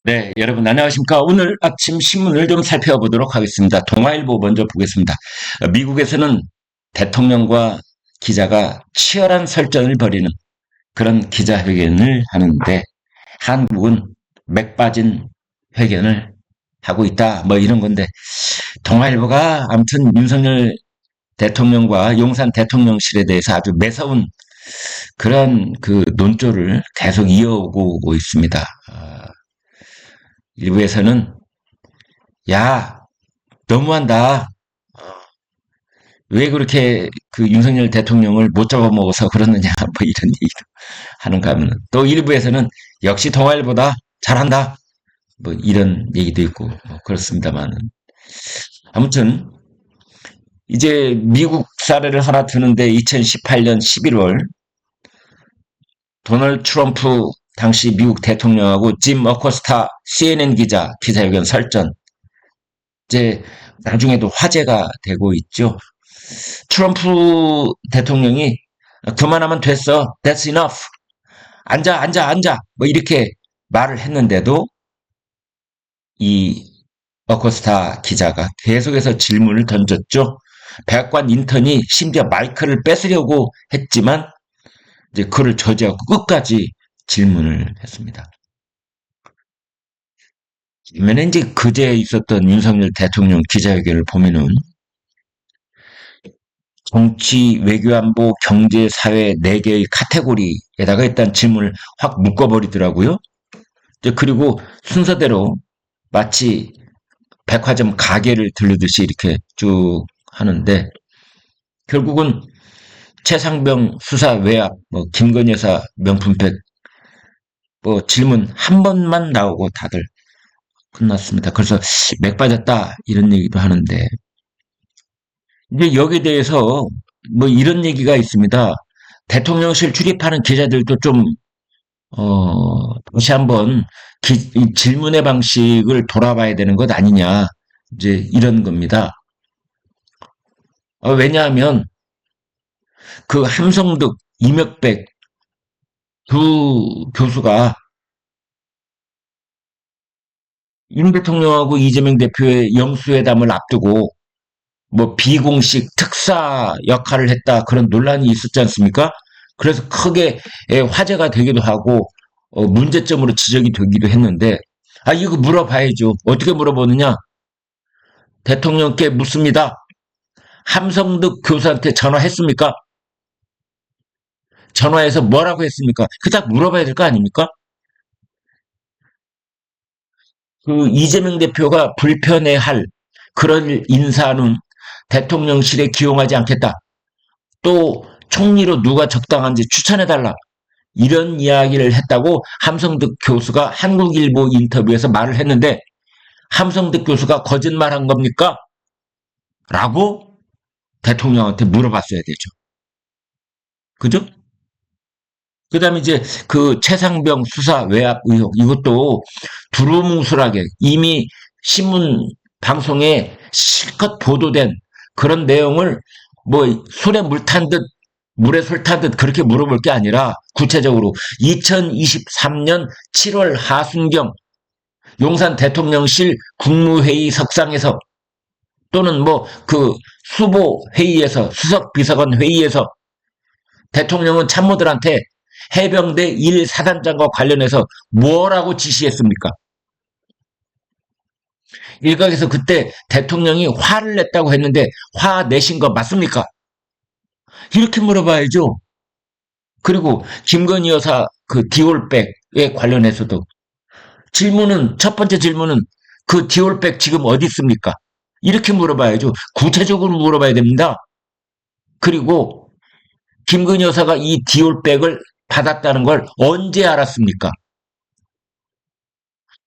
네, 여러분 안녕하십니까? 오늘 아침 신문을 좀 살펴보도록 하겠습니다. 동아일보 먼저 보겠습니다. 미국에서는 대통령과 기자가 치열한 설전을 벌이는 그런 기자회견을 하는데 한국은 맥 빠진 회견을 하고 있다. 뭐 이런 건데 동아일보가 아무튼 윤석열 대통령과 용산 대통령실에 대해서 아주 매서운 그런 그 논조를 계속 이어오고 있습니다. 일부에서는 야, 너무한다. 왜 그렇게 그 윤석열 대통령을 못 잡아먹어서 그러느냐, 뭐 이런 얘기도 하는가 하면 또 일부에서는 역시 동아일보다 잘한다. 뭐 이런 얘기도 있고, 뭐 그렇습니다만. 아무튼, 이제 미국 사례를 하나 드는데 2018년 11월 도널드 트럼프 당시 미국 대통령하고 짐 어코스타 CNN 기자회견 설전. 이제 나중에도 화제가 되고 있죠. 트럼프 대통령이 그만하면 됐어. That's enough. 앉아, 앉아, 앉아. 뭐 이렇게 말을 했는데도 이 어코스타 기자가 계속해서 질문을 던졌죠. 백악관 인턴이 심지어 마이크를 뺏으려고 했지만 이제 그를 저지하고 끝까지 질문을 했습니다. 그러면 이제 그제 있었던 윤석열 대통령 기자회견을 보면은 정치, 외교안보, 경제, 사회 4개의 카테고리에다가 일단 질문을 확 묶어버리더라고요. 그리고 순서대로 마치 백화점 가게를 들르듯이 이렇게 쭉 하는데 결국은 최상병 수사 외압, 뭐 김건희 여사 명품백 뭐 질문 한 번만 나오고 다들 끝났습니다. 그래서 맥 빠졌다 이런 얘기도 하는데 이제 여기에 대해서 뭐 이런 얘기가 있습니다. 대통령실 출입하는 기자들도 좀 다시 한번 이 질문의 방식을 돌아봐야 되는 것 아니냐 이제 이런 겁니다. 왜냐하면 그 함성득, 이명백 두 교수가 윤 대통령하고 이재명 대표의 영수회담을 앞두고 뭐 비공식 특사 역할을 했다 그런 논란이 있었지 않습니까? 그래서 크게 화제가 되기도 하고 문제점으로 지적이 되기도 했는데 이거 물어봐야죠. 어떻게 물어보느냐? 대통령께 묻습니다. 함성득 교수한테 전화했습니까? 전화해서 뭐라고 했습니까? 그딱 물어봐야 될 거 아닙니까? 그 이재명 대표가 불편해할 그런 인사는 대통령실에 기용하지 않겠다. 또 총리로 누가 적당한지 추천해달라. 이런 이야기를 했다고 함성득 교수가 한국일보 인터뷰에서 말을 했는데 함성득 교수가 거짓말한 겁니까? 라고 대통령한테 물어봤어야 되죠. 그죠? 그 다음에 이제 그 최상병 수사 외압 의혹 이것도 두루뭉술하게 이미 신문 방송에 실컷 보도된 그런 내용을 뭐 술에 물 탄 듯 물에 술 탄 듯 그렇게 물어볼 게 아니라 구체적으로 2023년 7월 하순경 용산 대통령실 국무회의 석상에서 또는 뭐 그 수보 회의에서 수석 비서관 회의에서 대통령은 참모들한테 해병대 1사단장과 관련해서 뭐라고 지시했습니까? 일각에서 그때 대통령이 화를 냈다고 했는데 화 내신 거 맞습니까? 이렇게 물어봐야죠. 그리고 김건희 여사 그 디올백에 관련해서도 첫 번째 질문은 그 디올백 지금 어디 있습니까? 이렇게 물어봐야죠. 구체적으로 물어봐야 됩니다. 그리고 김건희 여사가 이 디올백을 받았다는 걸 언제 알았습니까?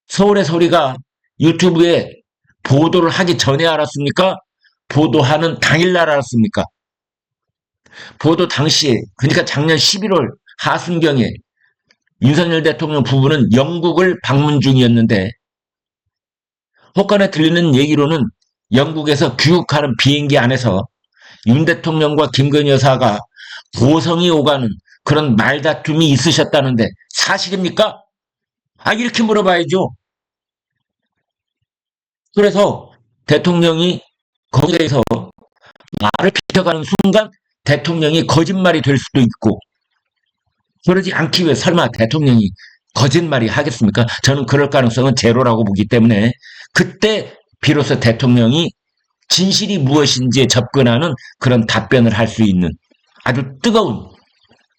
서울의 소리가 유튜브에 보도를 하기 전에 알았습니까? 보도하는 당일날 알았습니까? 보도 당시에, 그러니까 작년 11월 하순경에 윤석열 대통령 부부는 영국을 방문 중이었는데 혹간에 들리는 얘기로는 영국에서 귀국하는 비행기 안에서 윤 대통령과 김건희 여사가 고성이 오가는 그런 말다툼이 있으셨다는데 사실입니까? 이렇게 물어봐야죠. 그래서 대통령이 거기에서 말을 피켜가는 순간 대통령이 거짓말이 될 수도 있고, 그러지 않기 위해 설마 대통령이 거짓말이 하겠습니까? 저는 그럴 가능성은 제로라고 보기 때문에 그때 비로소 대통령이 진실이 무엇인지에 접근하는 그런 답변을 할 수 있는 아주 뜨거운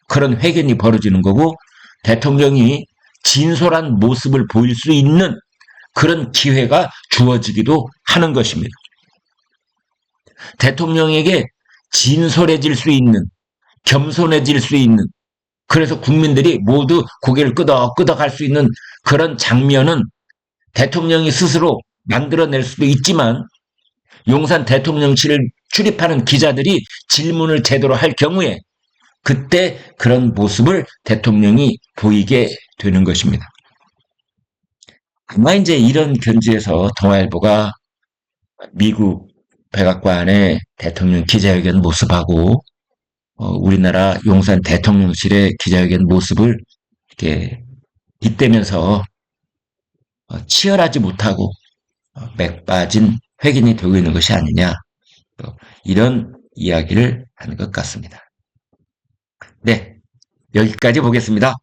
그런 회견이 벌어지는 거고, 대통령이 진솔한 모습을 보일 수 있는 그런 기회가 주어지기도 하는 것입니다. 대통령에게 진솔해질 수 있는, 겸손해질 수 있는, 그래서 국민들이 모두 고개를 끄덕끄덕 할 수 있는 그런 장면은 대통령이 스스로 만들어낼 수도 있지만, 용산 대통령실을 출입하는 기자들이 질문을 제대로 할 경우에 그때 그런 모습을 대통령이 보이게 되는 것입니다. 아마 이제 이런 견지에서 동아일보가 미국 백악관의 대통령 기자회견 모습하고 우리나라 용산 대통령실의 기자회견 모습을 이렇게 빗대면서 치열하지 못하고 맥 빠진 회견이 되고 있는 것이 아니냐, 이런 이야기를 하는 것 같습니다. 네, 여기까지 보겠습니다.